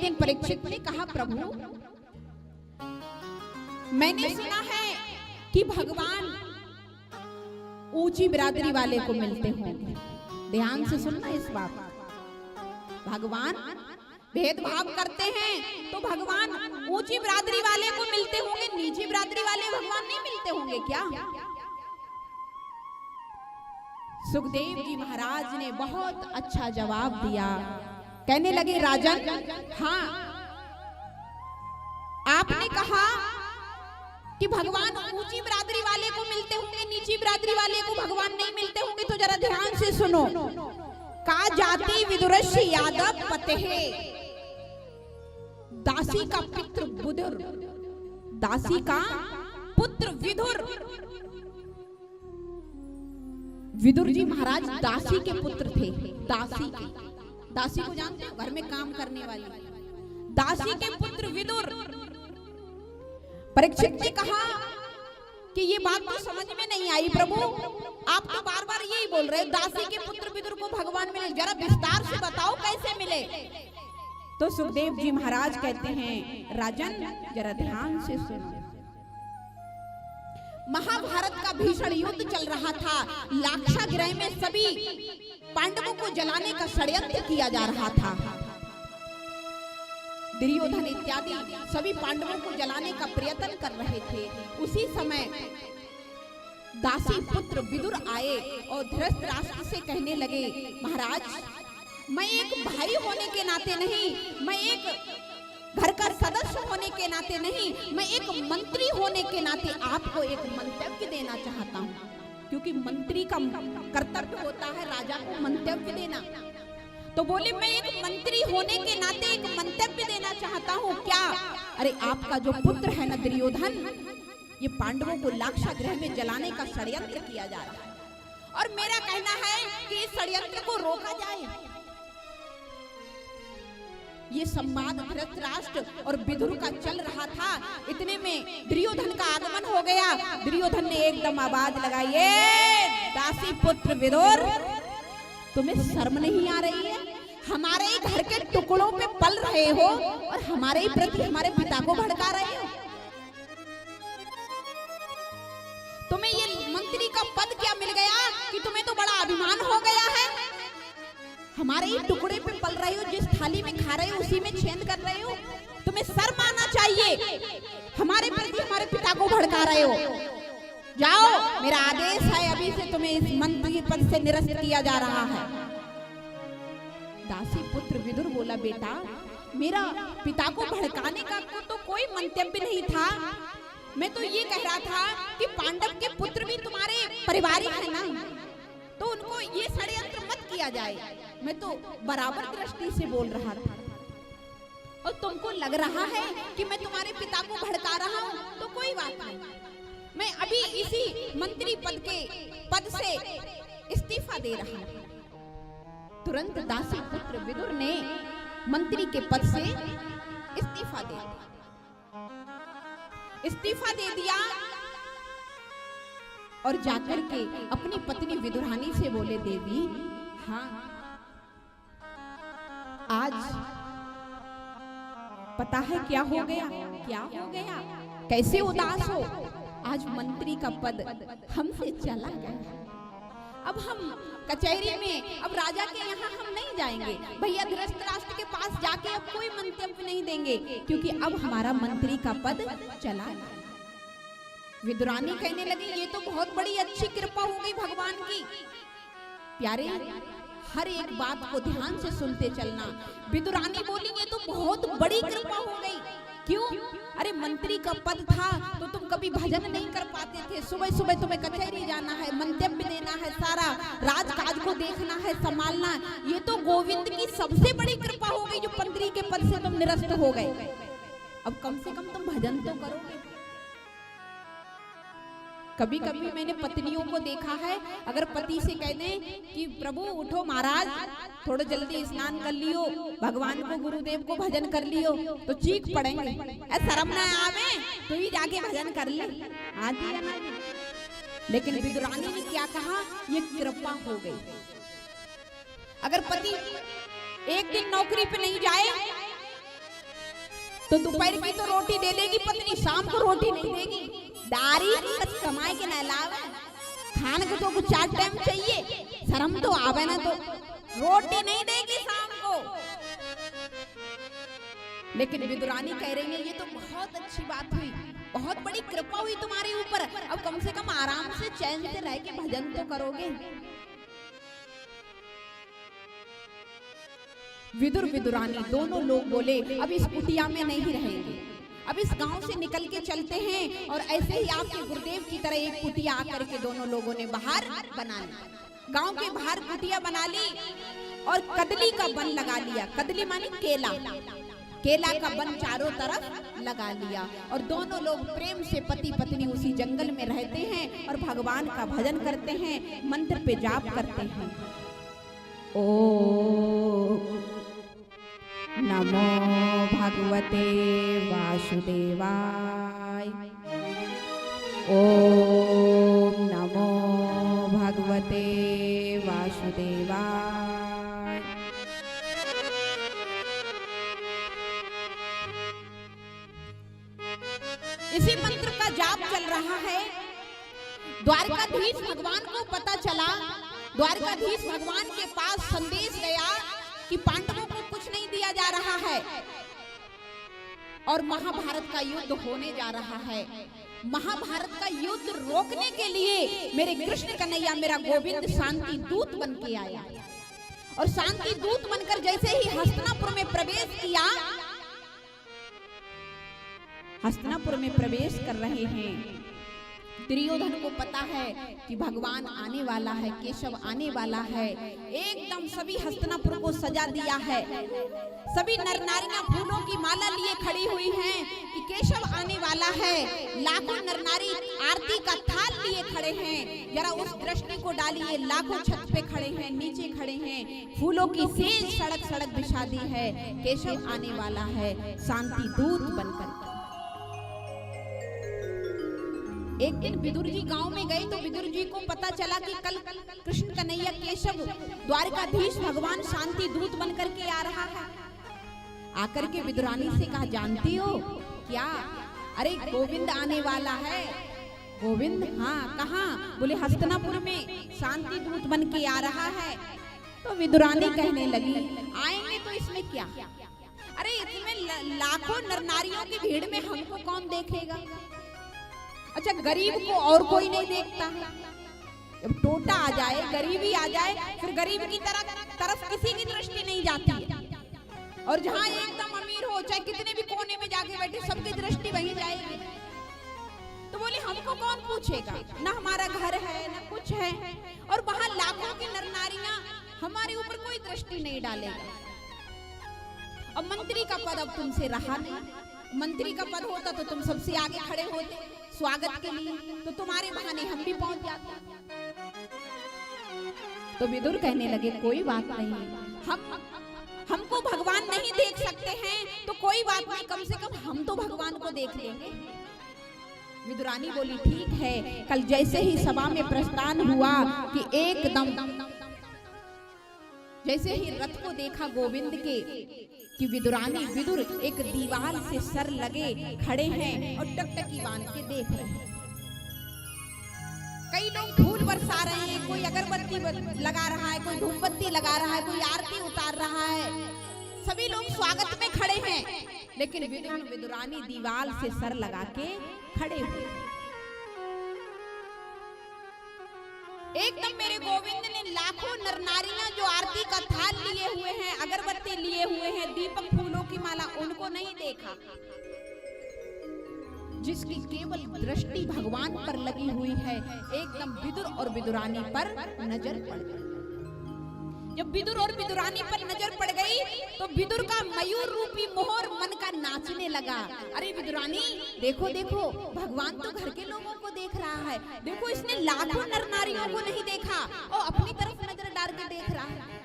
लेकिन परीक्षित ने कहा, प्रभु मैंने सुना है कि भगवान ऊंची बिरादरी वाले को मिलते होंगे। ध्यान से सुनना इस बात, भगवान भेदभाव करते हैं तो भगवान ऊंची बिरादरी वाले को मिलते होंगे, नीची बिरादरी वाले भगवान नहीं मिलते होंगे क्या? सुखदेव जी महाराज ने बहुत अच्छा जवाब दिया। कहने लगे, राजन, हाँ आपने कहा कि भगवान ऊंची बिरादरी वाले को मिलते होंगे, नीची बिरादरी वाले को भगवान नहीं मिलते होंगे, तो जरा ध्यान से सुनो। का जाति विदुरस्य यादव पतेहे, दासी का पुत्र विदुर, दासी का पुत्र विदुर। विदुर जी महाराज दासी के पुत्र थे। दासी को जानते हो, घर में काम करने वाली, दासी के पुत्र विदुर। परीक्षित ने कहा कि ये बात तो समझ में नहीं आई प्रभु, आप तो बार बार यही बोल रहे, दासी के पुत्र विदुर को भगवान मिले, जरा विस्तार से बताओ कैसे मिले। तो सुखदेव जी महाराज कहते हैं, राजन जरा ध्यान से सुनो। महाभारत का भीषण युद्ध चल रहा था, लाक्षागृह में सभी पांडवों को जलाने का षड्यंत्र किया जा रहा था। दुर्योधन इत्यादि सभी पांडवों को जलाने का प्रयत्न कर रहे थे। उसी समय दासी पुत्र विदुर आए और धृतराष्ट्र से कहने लगे, महाराज मैं एक भाई होने के नाते नहीं, मैं एक घर का सदस्य होने के नाते नहीं, मैं एक मंत्री होने के नाते आपको एक मंतव्य देना चाहता हूँ, क्योंकि मंत्री का कर्तव्य होता है राजा को मंतव्य देना। तो बोले, मैं एक मंत्री होने के नाते एक मंतव्य देना चाहता हूँ। क्या? अरे आपका जो पुत्र है ना दुर्योधन, ये पांडवों को लाक्षागृह में जलाने का षड्यंत्र किया जा रहा है, और मेरा कहना है कि इस षड्यंत्र को रोका जाए। ये संवाद धृतराष्ट्र और विदुर का चल रहा था। इतने में दुर्योधन का आगमन हो गया। दुर्योधन ने एकदम आवाज लगाई, दासी पुत्र विदुर, तुम्हें शर्म नहीं आ रही है? हमारे ही घर के टुकड़ों पे पल रहे हो और हमारे ही प्रति हमारे पिता को भड़का रहे हो। तुम्हें ये मंत्री का पद क्या मिल गया कि तुम्हें तो बड़ा अभिमान हो गया है? हमारे ही टुकड़े पे पल रहे हो, जिस थाली में खा रहे हो उसी में छेद कर रहे हो। तुम्हें शर्म आना चाहिए, हमारे प्रति हमारे पिता को भड़का रहे हो। जाओ, मेरा आदेश है, अभी से तुम्हें इस मंत्री पद से निरस्त किया जा रहा है। दासी पुत्र विदुर बोला, बेटा मेरा पिता को भड़काने का तो कोई मंतव्य नहीं था, मैं तो ये कह रहा था कि पांडव के पुत्र भी तुम्हारे परिवारिक है ना, तो उनको ये षड्यंत्र मत किया जाए। मैं तो बराबर दृष्टि से बोल रहा था, और तुमको लग रहा है कि मैं तुम्हारे पिता को भड़का रहा हूँ, तो कोई बात नहीं, मैं अभी इसी मंत्री पद से इस्तीफा दे रहा हूँ। तुरंत दासी पुत्र विदुर ने मंत्री के पद से इस्तीफा दे दिया और जाकर के अपनी पत्नी विदुरानी से बोले, देवी हाँ आज पता है क्या हो गया? क्या हो गया? कैसे उदास हो? आज मंत्री का पद हमसे चला गया। अब हम कचहरी में, अब राजा के यहाँ हम नहीं जाएंगे, भैया धृतराष्ट्र के पास जाके अब कोई मंतव्य नहीं देंगे, क्योंकि अब हमारा मंत्री का पद चला गया। विदुरानी कहने लगी, ये तो बहुत बड़ी अच्छी कृपा हो गई भगवान की। प्यारे, हर एक बात को ध्यान से सुनते चलना। विदुरानी बोली, ये तो बहुत बड़ी कृपा हो गई। क्यों? अरे मंत्री का पद था तो तुम कभी भजन नहीं कर पाते थे, सुबह सुबह तुम्हें कचहरी जाना है, मंतव्य देना है, सारा राजकाज को देखना है, संभालना। ये तो गोविंद की सबसे बड़ी कृपा हो गई जो मंत्री के पद से तुम निरस्त हो गए। अब कम से कम तुम भजन तो करोगे। कभी कभी मैंने पत्नियों को देखा है, अगर पति से कह दें कि प्रभु उठो महाराज, थोड़ा जल्दी स्नान कर लियो, भगवान को गुरुदेव को भजन कर लियो, तो चीख पड़ेंगे, शर्म ना आवे तो ही जाके भजन कर ले, आती है ना। लेकिन विदुरानी ने क्या कहा? ये कृपा हो गई। अगर पति एक दिन नौकरी पे नहीं जाए तो दोपहर की तो रोटी दे देगी पत्नी, शाम को रोटी नहीं देगी। दारी कमाए के ना लावे, खाने को तो कुछ 4 टाइम चाहिए, शर्म तो आवे ना, तो रोटी नहीं देगी शाम को। लेकिन विदुरानी कह रही है ये तो बहुत अच्छी बात हुई, बहुत बड़ी कृपा हुई तुम्हारे ऊपर, अब कम से कम आराम से चैन से रह के भजन तो करोगे। विदुर विदुरानी दोनों लोग बोले अब इस कुटिया में नहीं रहेंगे, अब इस गांव से निकल के चलते हैं। और ऐसे ही आपके गुरुदेव की तरह एक कुटिया आकर के दोनों लोगों ने बाहर बना ली, गांव के बाहर कुटिया बना ली और कदली का वन लगा लिया। कदली मानी केला, केला का वन चारों तरफ लगा लिया और दोनों लोग प्रेम से पति पत्नी उसी जंगल में रहते हैं और भगवान का भजन करते हैं, मंत्र पे जाप करते हैं। ओ नमो भगवते वासुदेवाय, ओम नमो भगवते वासुदेवाय। इसी मंत्र का जाप चल रहा है। द्वारकाधीश भगवान को पता चला, द्वारकाधीश भगवान के पास संदेश गया कि पांडवों को कुछ नहीं दिया जा रहा है और महाभारत का युद्ध होने जा रहा है। महाभारत का युद्ध रोकने के लिए मेरे कृष्ण कन्हैया, मेरा गोविंद शांति दूत बन के आया और शांति दूत बनकर जैसे ही हस्तिनापुर में प्रवेश किया, हस्तिनापुर में प्रवेश कर रहे हैं। दुर्योधन को पता है कि भगवान आने वाला है, केशव आने वाला है। एकदम सभी हस्तिनापुर को सजा दिया है, सभी नर नारियां फूलों की माला लिए खड़ी हुई हैं कि केशव आने वाला है। लाखों नर नारी आरती का थाल लिए खड़े हैं। जरा उस दृष्टि को डालिए, लाखों छत पे खड़े हैं, नीचे खड़े हैं, फूलों की सेज सड़क सड़क बिछा दी है। केशव आने वाला है शांति दूत बनकर। एक दिन विदुर जी गांव में गए तो विदुर जी को पता चला कि कल कृष्ण कन्हैया केशव द्वारकाधीश भगवान शांति दूत बनकर के आ रहा है। आकर के विदुरानी से कहा, जानती हो क्या? अरे गोविंद आने वाला है। गोविंद? हाँ, कहाँ? बोले हस्तिनापुर में शांति दूत बन के आ रहा है। तो विदुरानी कहने लगी, आएंगे तो इसमें क्या? अरे इसमें लाखों नर नारियों की भीड़ में हमको कौन देखेगा? अच्छा, गरीब को और कोई नहीं देखता है। जब टोटा आ जाए, गरीबी आ जाए, फिर गरीब की तरफ किसी की दृष्टि नहीं जाती है। और जहाँ एकदम अमीर हो, चाहे कितने भी कोने में जाके बैठे, सबकी दृष्टि वहीं जाएगी। तो बोले हमको कौन पूछेगा? ना हमारा घर है ना कुछ है, और वहां लाखों की नर नारियां, हमारे ऊपर कोई दृष्टि नहीं डालेगा। अब मंत्री का पद अब तुमसे रहा नहीं। मंत्री का पद होता तो तुम सबसे आगे खड़े होते स्वागत के लिए, तो तुम्हारे बहाने हम भी पहुंच जाते। तो विदुर कहने लगे, कोई बात नहीं, हमको भगवान नहीं देख सकते हैं तो कोई बात नहीं, कम से कम हम तो भगवान को देख लेंगे। विदुरानी बोली, ठीक है। कल जैसे ही सभा में प्रस्थान हुआ कि एकदम जैसे ही रथ को देखा गोविंद के कि विदुर एक दीवार से सर लगे खड़े हैं और टकटकी बांध के देख रहे हैं। कई लोग फूल बरसा रहे हैं, कोई अगरबत्ती लगा रहा है, कोई धूपबत्ती लगा रहा है, कोई आरती उतार रहा है। सभी लोग स्वागत में खड़े हैं, लेकिन विदुरानी दीवार से सर लगा के खड़े हुए। एकदम मेरे गोविंद ने लाखों नर नारियां जो आरती का थाल लिए हुए हैं, अगरबत्ती लिए हुए हैं, दीपक फूलों की माला, उनको नहीं देखा। जिसकी केवल दृष्टि भगवान पर लगी हुई है, एकदम विदुर और विदुरानी पर नजर पड़ गई। जब विदुर और विदुरानी पर नजर पड़ गई तो विदुर का मयूर रूपी मोहर मन का नाचने लगा। अरे विदुरानी, देखो देखो, भगवान तो घर के लोगों को देख रहा है, देखो इसने लाखों नर नारियों को नहीं देखा और अपनी तरफ नजर डाल के देख रहा है।